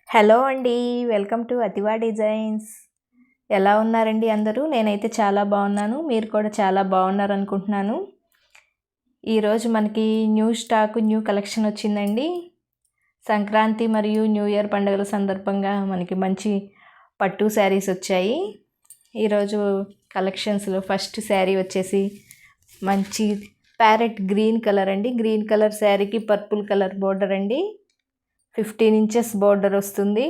Hello అండి. Welcome to Ativa designs. ఎలా ఉన్నారండి అందరూ? నేనైతే చాలా బాగున్నాను. మీరు కూడా చాలా బాగున్నారు అనుకుంటున్నాను. ఈరోజు మనకి న్యూ స్టాక్, న్యూ కలెక్షన్ వచ్చిందండి. సంక్రాంతి మరియు న్యూ ఇయర్ పండుగల సందర్భంగా మనకి మంచి పట్టు శారీస్ వచ్చాయి. ఈరోజు కలెక్షన్స్లో ఫస్ట్ శారీ వచ్చేసి మంచి ప్యారెట్ గ్రీన్ కలర్ అండి. గ్రీన్ కలర్ శారీకి పర్పుల్ కలర్ బోర్డర్ అండి. 15 ఇంచెస్ బోర్డర్ వస్తుంది.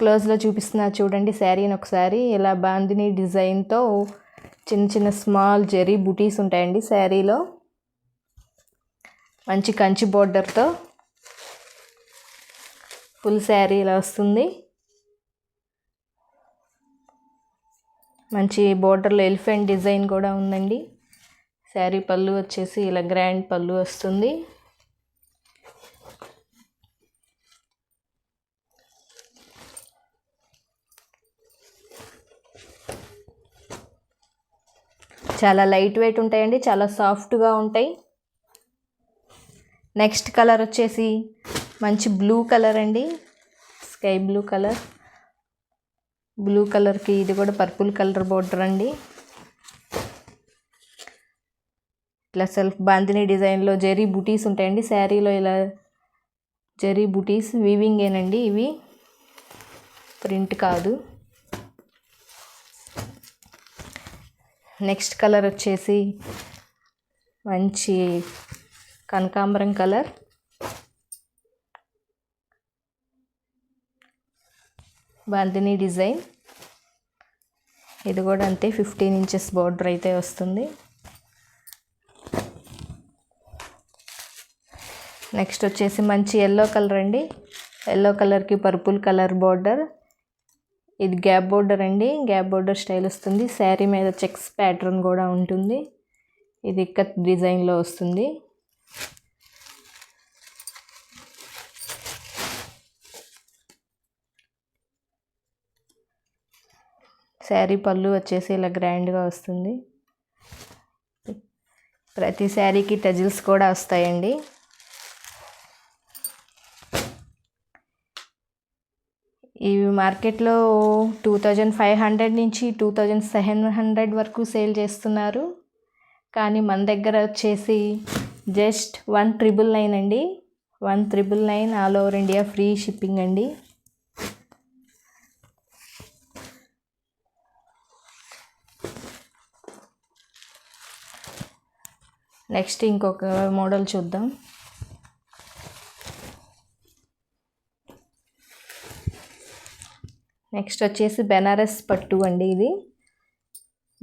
క్లోజ్లో చూపిస్తున్నా చూడండి శారీని ఒకసారి. ఇలా బాందిని డిజైన్తో చిన్న చిన్న స్మాల్ జెరీ బుటీస్ ఉంటాయండి శారీలో. మంచి కంచి బోర్డర్తో ఫుల్ శారీ ఇలా వస్తుంది. మంచి బోర్డర్లో ఎలిఫెంట్ డిజైన్ కూడా ఉందండి. శారీ పళ్ళు వచ్చేసి ఇలా గ్రాండ్ పళ్ళు వస్తుంది. చాలా లైట్ వెయిట్ ఉంటాయండి, చాలా సాఫ్ట్గా ఉంటాయి. నెక్స్ట్ కలర్ వచ్చేసి మంచి బ్లూ కలర్ అండి. Sky blue colour. బ్లూ కలర్కి ఇది కూడా పర్పుల్ కలర్ బోర్డర్ అండి. ఇట్లా సెల్ఫ్ బాందిని డిజైన్లో జెరీ బుటీస్ ఉంటాయండి శారీలో. ఇలా జెరీ బుటీస్ వీవింగేనండి, ఇవి ప్రింట్ కాదు. నెక్స్ట్ కలర్ వచ్చేసి మంచి కనకాంబరం కలర్. బాందిని డిజైన్. ఇది కూడా అంతే 15 ఇంచెస్ బోర్డర్ అయితే వస్తుంది. నెక్స్ట్ వచ్చేసి మంచి ఎల్లో కలర్ అండి. ఎల్లో కలర్కి పర్పుల్ కలర్ బోర్డర్. ఇది గ్యాప్ బోర్డర్ అండి. గ్యాప్ బోర్డర్ స్టైల్ వస్తుంది. శారీ మీద చెక్స్ ప్యాటర్న్ కూడా ఉంటుంది. ఇది ఇక్కత్ డిజైన్లో వస్తుంది. శారీ పళ్ళు వచ్చేసి ఇలా గ్రాండ్గా వస్తుంది. ప్రతి శారీకి టజిల్స్ కూడా వస్తాయండి. ఇవి మార్కెట్లో 2500 నుంచి 2700 వరకు సేల్ చేస్తున్నారు. కానీ మన దగ్గర వచ్చేసి జస్ట్ 1999 అండి. 1999 all over India free shipping అండి. నెక్స్ట్ ఇంకొక మోడల్ చూద్దాం. నెక్స్ట్ వచ్చేసి బెనారస్ పట్టు అండి. ఇది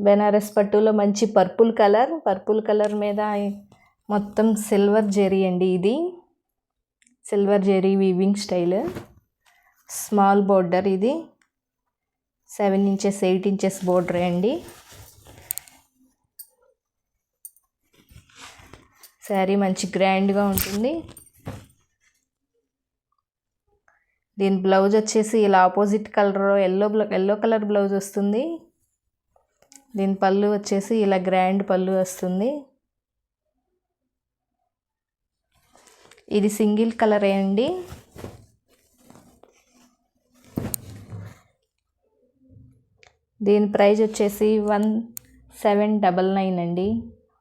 బెనారస్ పట్టులో మంచి పర్పుల్ కలర్. పర్పుల్ కలర్ మీద మొత్తం సిల్వర్ జెరీ అండి. ఇది silver zari weaving style. Small border. ఇది 7 ఇంచెస్ 8 ఇంచెస్ బోర్డర్ అండి. శారీ మంచి గ్రాండ్గా ఉంటుంది. దీని బ్లౌజ్ వచ్చేసి ఇలా opposite colour yellow colour blouse వస్తుంది. దీని పళ్ళు వచ్చేసి ఇలా గ్రాండ్ పళ్ళు వస్తుంది. ఇది సింగిల్ కలరే అండి. దీని ప్రైస్ వచ్చేసి 1799 అండి.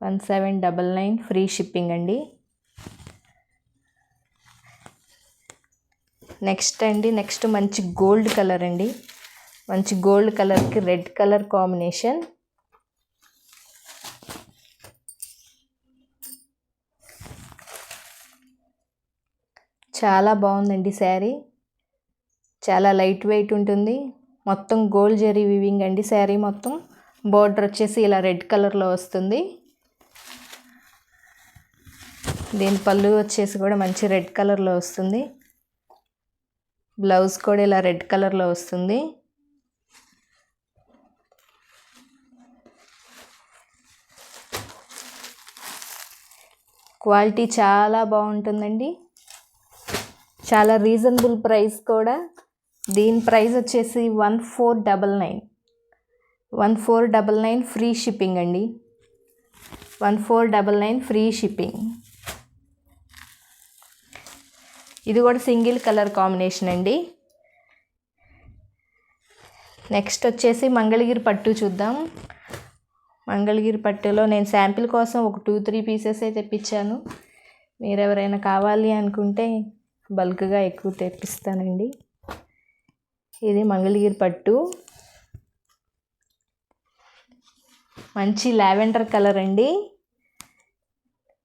1799 ఫ్రీ షిప్పింగ్ అండి. నెక్స్ట్ మంచి గోల్డ్ కలర్ అండి. మంచి గోల్డ్ కలర్కి రెడ్ కలర్ కాంబినేషన్. చాలా బాగుందండి శారీ. చాలా లైట్ వెయిట్ ఉంటుంది. మొత్తం గోల్డ్ జెరీ వీవింగ్ అండి శారీ మొత్తం. బోర్డర్ వచ్చేసి ఇలా రెడ్ కలర్లో వస్తుంది. దీని పళ్ళు వచ్చేసి కూడా మంచి రెడ్ కలర్లో వస్తుంది. బ్లౌజ్ కూడా ఇలా రెడ్ కలర్లో వస్తుంది. క్వాలిటీ చాలా బాగుంటుందండి. చాలా రీజనబుల్ ప్రైస్ కూడా. దీని ప్రైస్ వచ్చేసి 1499. 1499 ఫ్రీ షిప్పింగ్ అండి. 1499 ఫ్రీ షిప్పింగ్. ఇది కూడా సింగిల్ కలర్ కాంబినేషన్ అండి. నెక్స్ట్ వచ్చేసి మంగళగిరి పట్టు చూద్దాం. మంగళగిరి పట్టులో నేను శాంపిల్ కోసం ఒక 2-3 పీసెస్ తెప్పించాను. మీరు ఎవరైనా కావాలి అనుకుంటే బల్క్గా ఎక్కువ తెప్పిస్తానండి. ఇది మంగళగిరి పట్టు, మంచి లావెండర్ కలర్ అండి.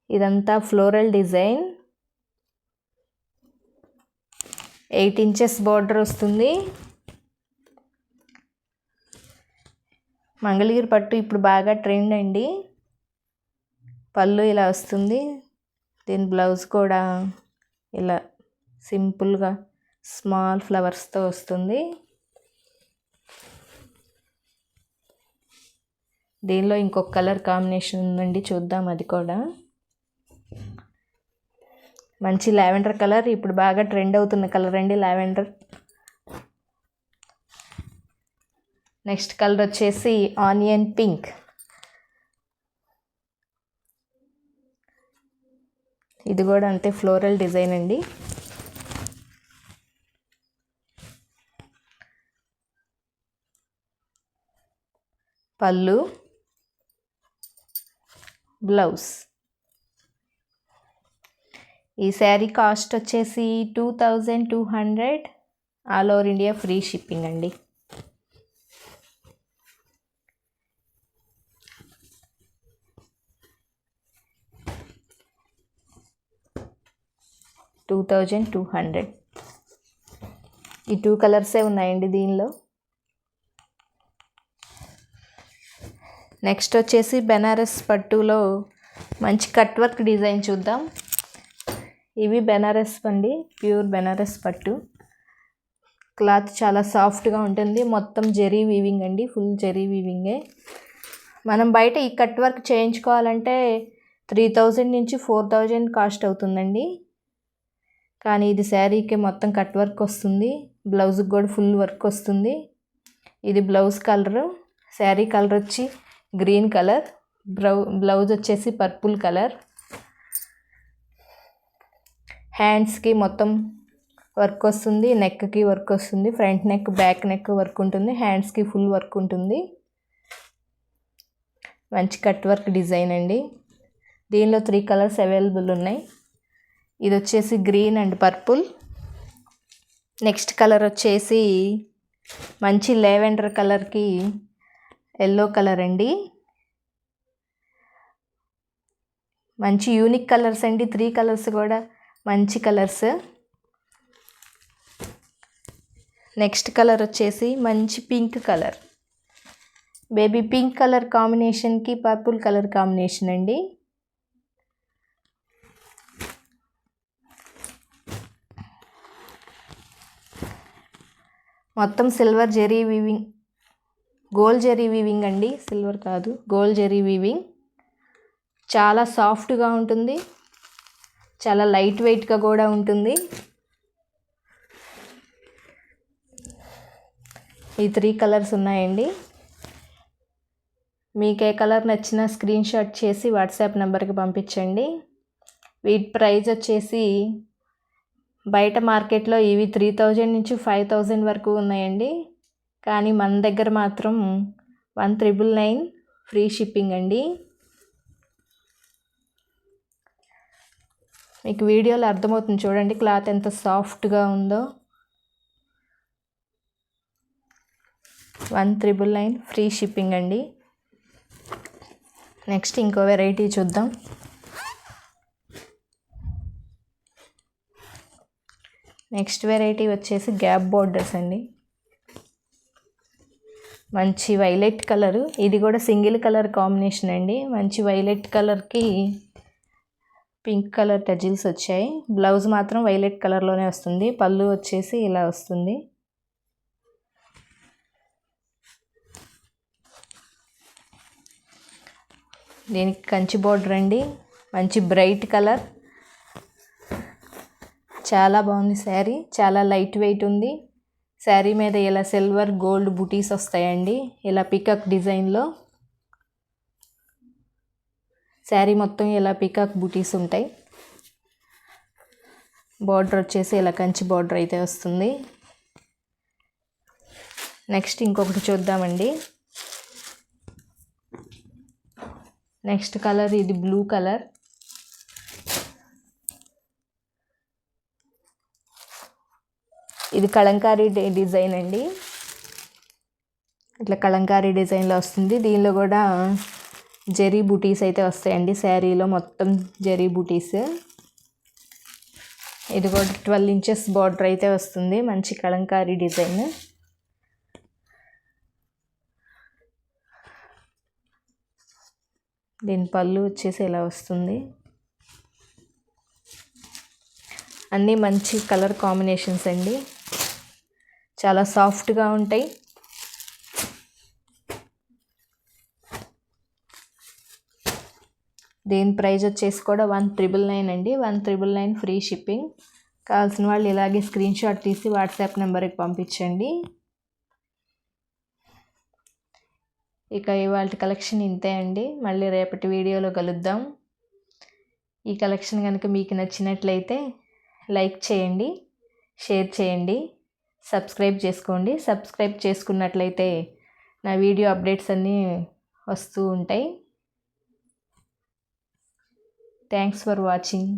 ఇదంతా ఫ్లోరల్ డిజైన్, 8 ఇంచెస్ బార్డర్ వస్తుంది. మంగళగిరి పట్టు ఇప్పుడు బాగా ట్రెండ్ అండి. పళ్ళు ఇలా వస్తుంది. దీని బ్లౌజ్ కూడా ఇలా సింపుల్గా స్మాల్ ఫ్లవర్స్తో వస్తుంది. దీనిలో ఇంకొక కలర్ కాంబినేషన్ ఉందండి, చూద్దాం. అది కూడా మంచి లావెండర్ కలర్, ఇప్పుడు బాగా ట్రెండ్ అవుతున్న కలర్ అండి లావెండర్. నెక్స్ట్ కలర్ వచ్చేసి ఆనియన్ పింక్. ఇది కూడా అంతే ఫ్లోరల్ డిజైన్ అండి. పళ్ళు, బ్లౌజ్. ఈ శారీ కాస్ట్ వచ్చేసి 2200, all over India free shipping అండి. $2200. ఈ 2 కలర్సే ఉన్నాయండి దీనిలో. నెక్స్ట్ వచ్చేసి బెనారస్ పట్టులో మంచి కట్ వర్క్ డిజైన్ చూద్దాం. ఇవి బెనారస్ అండి, ప్యూర్ బెనారస్ పట్టు. క్లాత్ చాలా సాఫ్ట్గా ఉంటుంది, మొత్తం జెరీ వీవింగ్ అండి, ఫుల్ జెరీ వీవింగే. మనం బయట ఈ కట్ వర్క్ చేయించుకోవాలంటే 3000 నుంచి 4000 కాస్ట్ అవుతుందండి. కానీ ఇది శారీకి మొత్తం కట్ వర్క్ వస్తుంది, బ్లౌజ్కి కూడా ఫుల్ వర్క్ వస్తుంది. ఇది బ్లౌజ్ కలరు. శారీ కలర్ వచ్చి గ్రీన్ కలర్, బ్లౌజ్ వచ్చేసి పర్పుల్ కలర్. హ్యాండ్స్కి మొత్తం వర్క్ వస్తుంది, నెక్కి వర్క్ వస్తుంది, front neck back neck work ఉంటుంది, హ్యాండ్స్కి ఫుల్ వర్క్ ఉంటుంది. మంచి కట్ వర్క్ డిజైన్ అండి. దీనిలో 3 కలర్స్ అవైలబుల్ ఉన్నాయి. ఇది వచ్చేసి green and purple. Next colour వచ్చేసి మంచి లావెండర్ కలర్కి ఎల్లో కలర్ అండి. మంచి యూనిక్ కలర్స్ అండి, 3 కలర్స్ కూడా మంచి కలర్స్. నెక్స్ట్ కలర్ వచ్చేసి మంచి pink colour, baby pink colour కాంబినేషన్కి పర్పుల్ కలర్ కాంబినేషన్ అండి. మొత్తం silver zari weaving, gold zari weaving అండి, సిల్వర్ కాదు, గోల్డ్ జెరీ వీవింగ్. చాలా సాఫ్ట్గా ఉంటుంది, చాలా లైట్ వెయిట్గా కూడా ఉంటుంది. ఈ 3 కలర్స్ ఉన్నాయండి. మీకు ఏ కలర్ నచ్చినా స్క్రీన్ షాట్ చేసి వాట్సాప్ నెంబర్కి పంపించండి. వీటి ప్రైస్ వచ్చేసి బయట మార్కెట్లో ఇవి 3000 నుంచి 5000 వరకు ఉన్నాయండి. కానీ మన దగ్గర మాత్రం 1999 ఫ్రీ షిప్పింగ్ అండి. మీకు వీడియోలో అర్థమవుతుంది చూడండి, క్లాత్ ఎంత సాఫ్ట్గా ఉందో. 1999 ఫ్రీ షిప్పింగ్ అండి. నెక్స్ట్ ఇంకో వెరైటీ చూద్దాం. నెక్స్ట్ వెరైటీ వచ్చేసి గ్యాప్ బోర్డర్స్ అండి. మంచి వైలెట్ కలరు, ఇది కూడా సింగిల్ కలర్ కాంబినేషన్ అండి. మంచి వైలెట్ కలర్కి పింక్ కలర్ టజిల్స్ వచ్చాయి. బ్లౌజ్ మాత్రం వైలెట్ కలర్లోనే వస్తుంది. పళ్ళు వచ్చేసి ఇలా వస్తుంది. దీనికి కంచి బోర్డర్ అండి, మంచి బ్రైట్ కలర్. చాలా బాగుంది శారీ, చాలా లైట్ వెయిట్ ఉంది. శారీ మీద ఇలా సిల్వర్ గోల్డ్ బుటీస్ వస్తాయండి, ఇలా పికాక్ డిజైన్లో. శారీ మొత్తం ఇలా పికాక్ బుటీస్ ఉంటాయి. బార్డర్ వచ్చేసి ఇలా కంచి బార్డర్ అయితే వస్తుంది. నెక్స్ట్ ఇంకొకటి చూద్దామండి. నెక్స్ట్ కలర్ ఇది బ్లూ కలర్. ఇది కలంకారీ డిజైన్ అండి. ఇట్లా కలంకారీ డిజైన్లో వస్తుంది. దీనిలో కూడా జరీ బూటీస్ అయితే వస్తాయండి. శారీలో మొత్తం జరీ బూటీస్. ఇది కూడా 12 ఇంచెస్ బార్డర్ అయితే వస్తుంది. మంచి కలంకారీ డిజైన్. దీని పళ్ళు వచ్చేసి ఇలా వస్తుంది. అన్నీ మంచి కలర్ కాంబినేషన్స్ అండి. చాలా సాఫ్ట్గా ఉంటాయి. దీని ప్రైస్ వచ్చేసి కూడా 1999 అండి. 1999 ఫ్రీ షిప్పింగ్. కావాల్సిన వాళ్ళు ఇలాగే స్క్రీన్ షాట్ తీసి వాట్సాప్ నెంబర్కి పంపించండి. ఇక ఇవాళ కలెక్షన్ ఇంతే అండి. మళ్ళీ రేపటి వీడియోలో కలుద్దాం. ఈ కలెక్షన్ కనుక మీకు నచ్చినట్లయితే లైక్ చేయండి, షేర్ చేయండి, సబ్స్క్రైబ్ చేసుకోండి. సబ్స్క్రైబ్ చేసుకున్నట్లయితే నా వీడియో అప్డేట్స్ అన్నీ వస్తూ ఉంటాయి. Thanks for watching.